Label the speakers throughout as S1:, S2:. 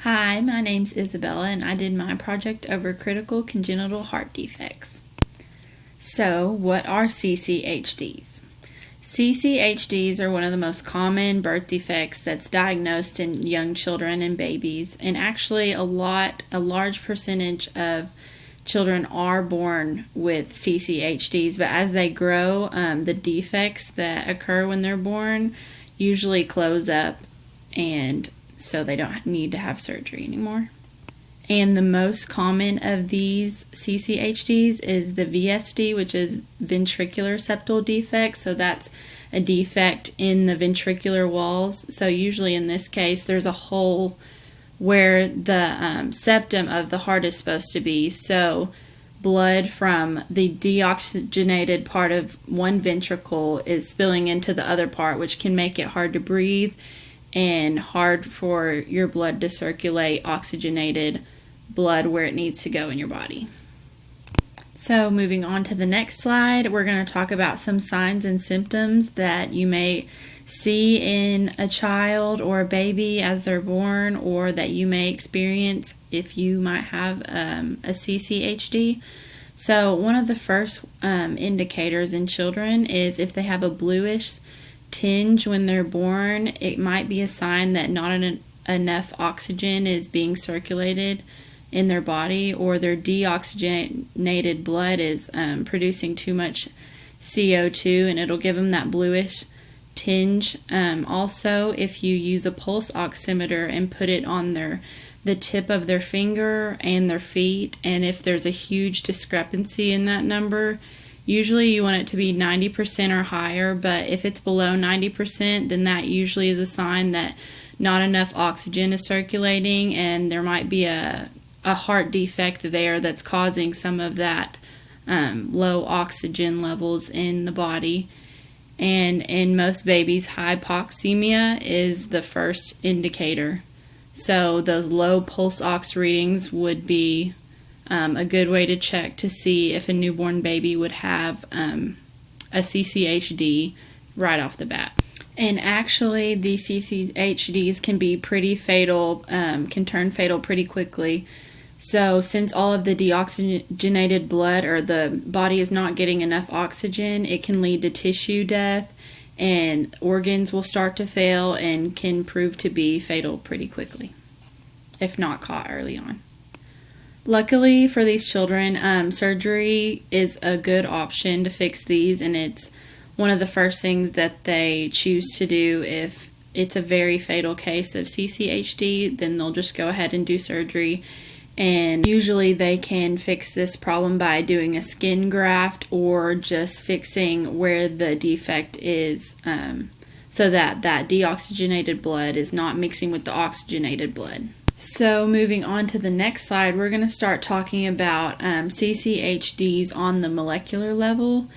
S1: Hi, my name's Isabella and I did my project over critical congenital heart defects. So, what are CCHDs? CCHDs are one of the most common birth defects that's diagnosed in young children and babies, and actually a large percentage of children are born with CCHDs, but as they grow, the defects that occur when they're born usually close up, and so they don't need to have surgery anymore. And the most common of these CCHDs is the VSD, which is ventricular septal defect. So that's a defect in the ventricular walls. So usually in this case, there's a hole where the septum of the heart is supposed to be. So blood from the deoxygenated part of one ventricle is spilling into the other part, which can make it hard to breathe and hard for your blood to circulate oxygenated blood where it needs to go in your body. So moving on to the next slide, we're going to talk about some signs and symptoms that you may see in a child or a baby as they're born, or that you may experience if you might have a CCHD. So one of the first indicators in children is if they have a bluish tinge when they're born. It might be a sign that not enough oxygen is being circulated in their body, or their deoxygenated blood is producing too much CO2, and it'll give them that bluish tinge. Also, if you use a pulse oximeter and put it on the tip of their finger and their feet, and if there's a huge discrepancy in that number, usually you want it to be 90% or higher, but if it's below 90%, then that usually is a sign that not enough oxygen is circulating, and there might be a heart defect there that's causing some of that low oxygen levels in the body. And in most babies, hypoxemia is the first indicator. So those low pulse ox readings would be a good way to check to see if a newborn baby would have a CCHD right off the bat. And actually, the CCHDs can be pretty fatal, can turn fatal pretty quickly. So since all of the deoxygenated blood, or the body is not getting enough oxygen, it can lead to tissue death, and organs will start to fail and can prove to be fatal pretty quickly if not caught early on. Luckily for these children, surgery is a good option to fix these, and it's one of the first things that they choose to do. If it's a very fatal case of CCHD, then they'll just go ahead and do surgery, and usually they can fix this problem by doing a skin graft or just fixing where the defect is, so that deoxygenated blood is not mixing with the oxygenated blood. So moving on to the next slide, we're going to start talking about CCHDs on the molecular level.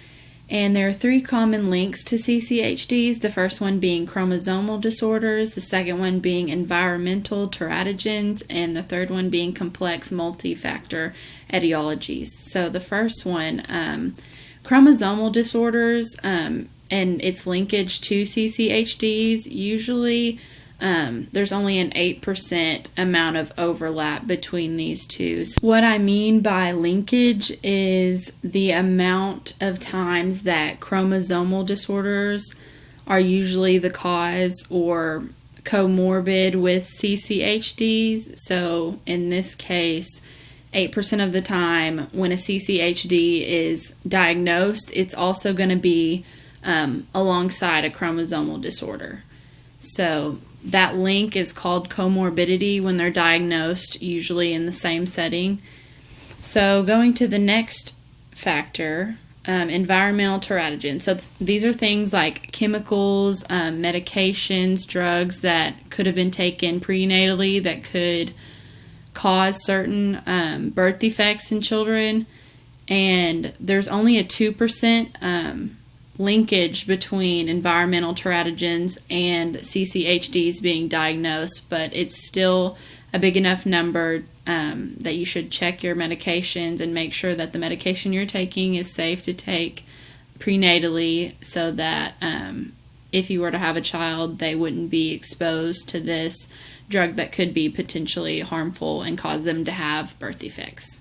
S1: And there are three common links to CCHDs, the first one being chromosomal disorders, the second one being environmental teratogens, and the third one being complex multi-factor etiologies. So the first one, chromosomal disorders, and its linkage to CCHDs, usually there's only an 8% amount of overlap between these two. So what I mean by linkage is the amount of times that chromosomal disorders are usually the cause or comorbid with CCHDs. So in this case, 8% of the time when a CCHD is diagnosed, it's also going to be alongside a chromosomal disorder. So that link is called comorbidity when they're diagnosed, usually in the same setting. So going to the next factor, environmental teratogens. So these are things like chemicals, medications, drugs that could have been taken prenatally that could cause certain birth defects in children. And there's only a 2% linkage between environmental teratogens and CCHDs being diagnosed, but it's still a big enough number that you should check your medications and make sure that the medication you're taking is safe to take prenatally, so that if you were to have a child, they wouldn't be exposed to this drug that could be potentially harmful and cause them to have birth defects.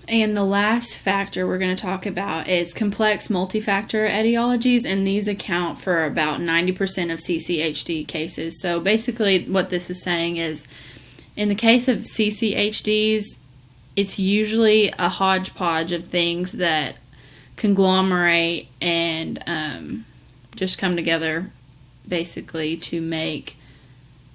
S1: And the last factor we're going to talk about is complex multifactor etiologies, and these account for about 90% of CCHD cases. So basically what this is saying is, in the case of CCHDs, it's usually a hodgepodge of things that conglomerate and just come together basically to make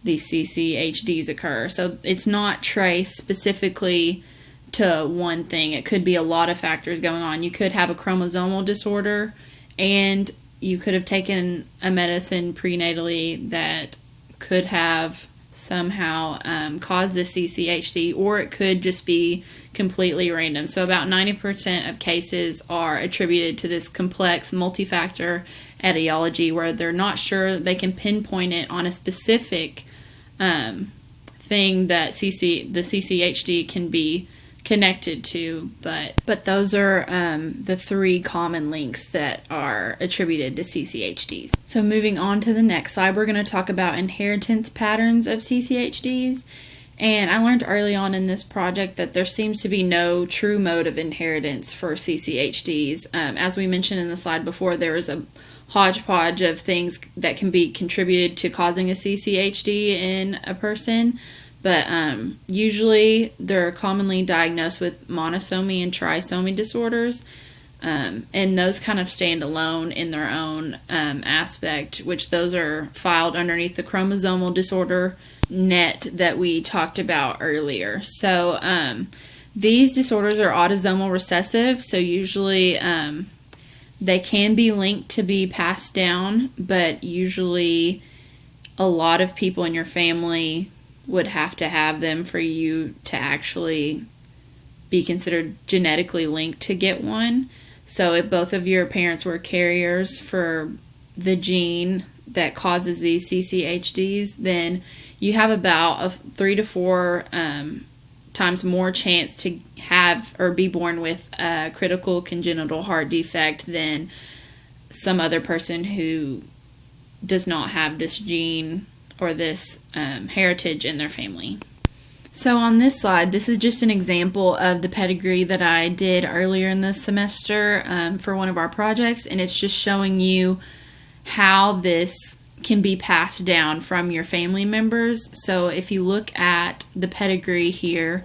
S1: these CCHDs occur. So it's not traced specifically to one thing. It could be a lot of factors going on. You could have a chromosomal disorder, and you could have taken a medicine prenatally that could have somehow caused the CCHD, or it could just be completely random. So about 90% of cases are attributed to this complex multifactor etiology, where they're not sure they can pinpoint it on a specific thing that the CCHD can be connected to, but those are the three common links that are attributed to CCHDs. So moving on to the next slide, we're going to talk about inheritance patterns of CCHDs. And I learned early on in this project that there seems to be no true mode of inheritance for CCHDs. As we mentioned in the slide before, there is a hodgepodge of things that can be contributed to causing a CCHD in a person. But usually they're commonly diagnosed with monosomy and trisomy disorders. And those kind of stand alone in their own aspect, which those are filed underneath the chromosomal disorder net that we talked about earlier. So these disorders are autosomal recessive, so usually they can be linked to be passed down, but usually a lot of people in your family would have to have them for you to actually be considered genetically linked to get one. So if both of your parents were carriers for the gene that causes these CCHDs, then you have about a 3 to 4 times more chance to have or be born with a critical congenital heart defect than some other person who does not have this gene or this heritage in their family. So on this slide, this is just an example of the pedigree that I did earlier in the semester for one of our projects, and it's just showing you how this can be passed down from your family members. So if you look at the pedigree here,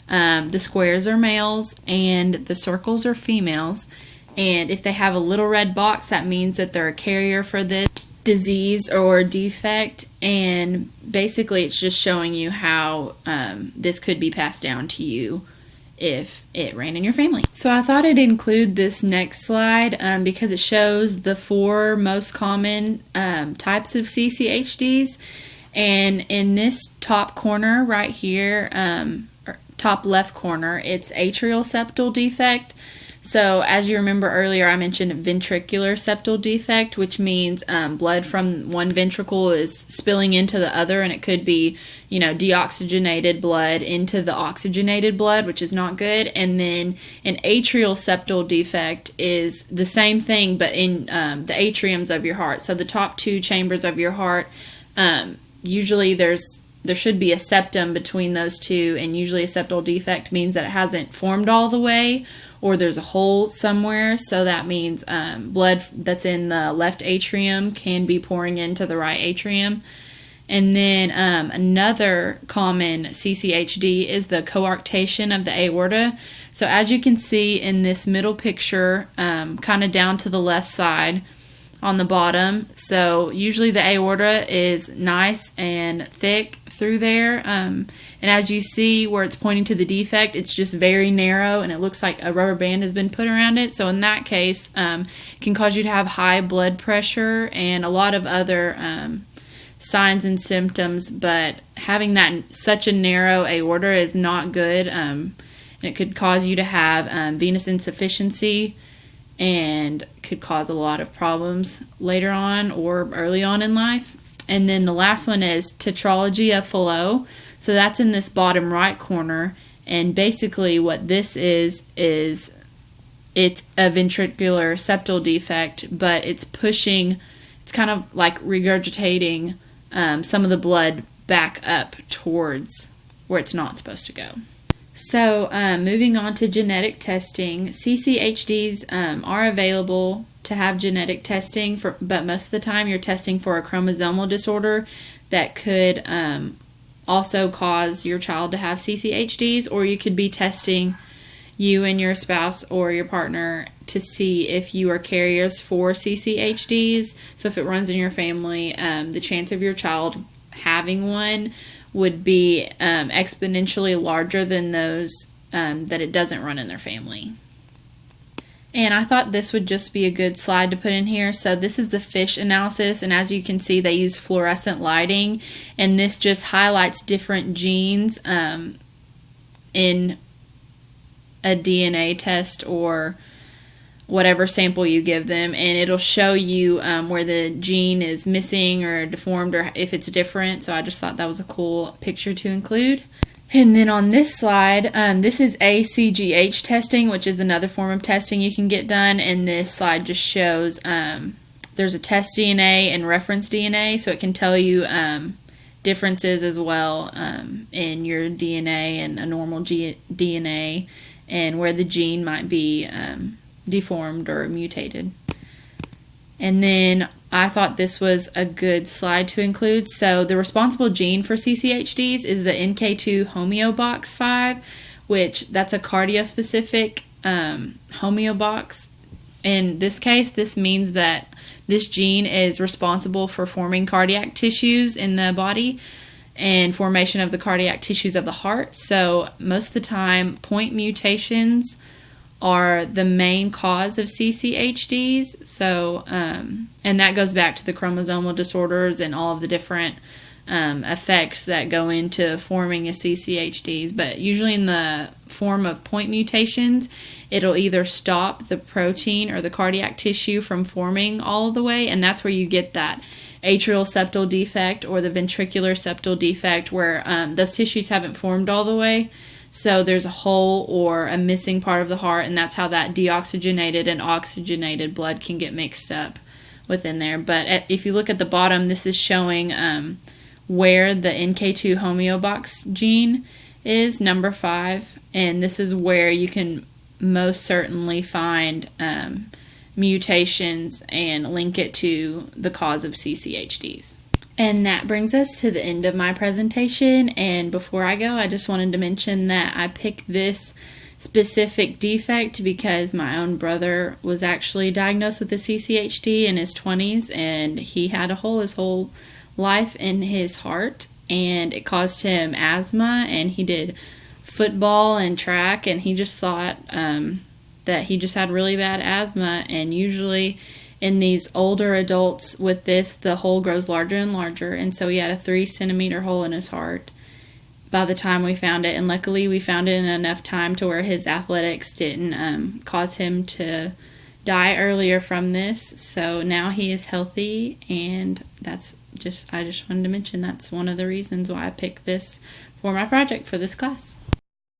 S1: the squares are males and the circles are females, and if they have a little red box, that means that they're a carrier for this disease or defect, and basically it's just showing you how this could be passed down to you if it ran in your family. So I thought I'd include this next slide because it shows the 4 most common types of CCHDs, and in this top corner right here, or top left corner, it's atrial septal defect. So as you remember earlier, I mentioned ventricular septal defect, which means blood from one ventricle is spilling into the other, and it could be, deoxygenated blood into the oxygenated blood, which is not good. And then an atrial septal defect is the same thing, but in the atriums of your heart. So the top 2 chambers of your heart, usually there should be a septum between those two, and usually a septal defect means that it hasn't formed all the way, or there's a hole somewhere. So that means blood that's in the left atrium can be pouring into the right atrium. And then another common CCHD is the coarctation of the aorta. So as you can see in this middle picture, kind of down to the left side on the bottom, so usually the aorta is nice and thick through there, and as you see where it's pointing to the defect, it's just very narrow and it looks like a rubber band has been put around it. So in that case, it can cause you to have high blood pressure and a lot of other signs and symptoms, but having that such a narrow aorta is not good, and it could cause you to have venous insufficiency and could cause a lot of problems later on or early on in life. And then the last one is tetralogy of Fallot. So that's in this bottom right corner, and basically what this is it's a ventricular septal defect, but it's kind of like regurgitating some of the blood back up towards where it's not supposed to go. So moving on to genetic testing, CCHDs are available to have genetic testing, but most of the time you're testing for a chromosomal disorder that could also cause your child to have CCHDs, or you could be testing you and your spouse or your partner to see if you are carriers for CCHDs. So if it runs in your family, the chance of your child having one would be exponentially larger than those that it doesn't run in their family. And I thought this would just be a good slide to put in here. So this is the FISH analysis, and as you can see, they use fluorescent lighting, and this just highlights different genes in a DNA test or whatever sample you give them, and it'll show you where the gene is missing or deformed or if it's different. So I just thought that was a cool picture to include. And then on this slide, this is ACGH testing, which is another form of testing you can get done. And this slide just shows there's a test DNA and reference DNA, so it can tell you differences as well in your DNA and a normal DNA, and where the gene might be deformed or mutated. And then I thought this was a good slide to include. So the responsible gene for CCHDs is the NK2 homeobox 5, which that's a cardiospecific homeobox. In this case, this means that this gene is responsible for forming cardiac tissues in the body and formation of the cardiac tissues of the heart. So most of the time, point mutations are the main cause of CCHDs. So, and that goes back to the chromosomal disorders and all of the different effects that go into forming a CCHDs. But usually in the form of point mutations, it'll either stop the protein or the cardiac tissue from forming all the way, and that's where you get that atrial septal defect or the ventricular septal defect, where those tissues haven't formed all the way. So there's a hole or a missing part of the heart, and that's how that deoxygenated and oxygenated blood can get mixed up within there. But if you look at the bottom, this is showing where the NK2 homeobox gene is, number 5, and this is where you can most certainly find mutations and link it to the cause of CCHDs. And that brings us to the end of my presentation. And before I go, I just wanted to mention that I picked this specific defect because my own brother was actually diagnosed with a CCHD in his 20s, and he had a hole his whole life in his heart, and it caused him asthma, and he did football and track, and he just thought that he just had really bad asthma. And usually in these older adults with this, the hole grows larger and larger, and so he had a 3-centimeter hole in his heart by the time we found it. And luckily we found it in enough time to where his athletics didn't cause him to die earlier from this. So now he is healthy, and I just wanted to mention that's one of the reasons why I picked this for my project for this class.